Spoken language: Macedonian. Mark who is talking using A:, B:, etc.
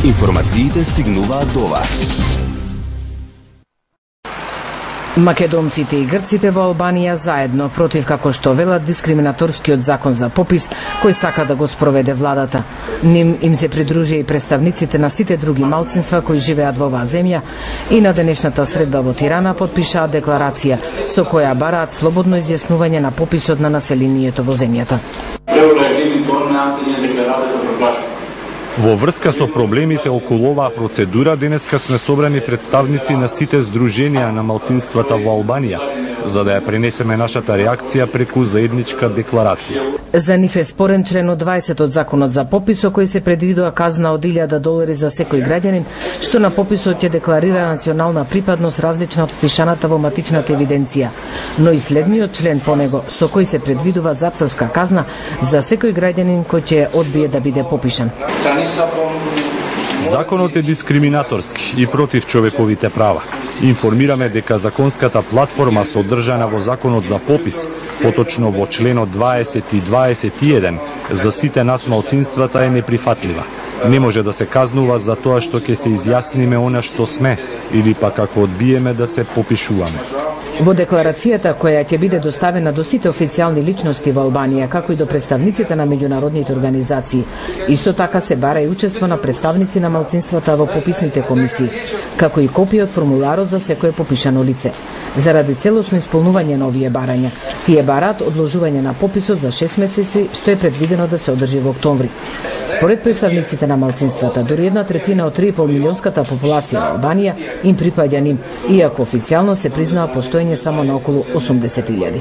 A: Информациите стигнуваат до вас.
B: Македонците и грците во Албанија заедно против, како што велат, дискриминаторскиот закон за попис кој сака да го спроведе владата. Ним им се придружија и представниците на сите други малцинства кои живеат во оваа земја и на денешната средба во Тирана потпишаат декларација со која бараат слободно изјаснување на пописот на населението во земјата.
C: Во врска со проблемите околу оваа процедура, денеска сме собрани представници на сите здруженија на малцинствата во Албанија, за да ја пренесеме нашата реакција преку заедничка декларација.
B: За нив е спорен членот 20 од законот за попис, со кој се предвидува казна од $1000 за секој граѓанин, што на пописот ќе декларира национална припадност различна од впишаната во матичната евиденција, но и следниот член по него, со кој се предвидува затворска казна за секој граѓанин кој ќе одбие да биде попишан.
C: Законот е дискриминаторски и против човековите права. Информираме дека законската платформа содржана во законот за попис, поточно во членот 20 и 21, за сите нас малцинствата е неприфатлива. Не може да се казнува за тоа што ќе се изјасниме она што сме или пак ако одбиеме да се попишуваме.
B: Во декларацијата која ќе биде доставена до сите официјални личности во Албанија, како и до представниците на меѓународните организации, исто така се бара и учество на представници на малцинствата во пописните комисии, како и копија од формуларот за секое попишано лице. Заради целосно исполнување на овие барања, тие бараат одложување на пописот за 6 месеци, што е предвидено да се одржи во октомври. Според представниците на малцинствата, дури 1/3 од 3,5 милионската популација на Албанија им припаѓа ним, иако официјално се признава постоење само на околу 80.000.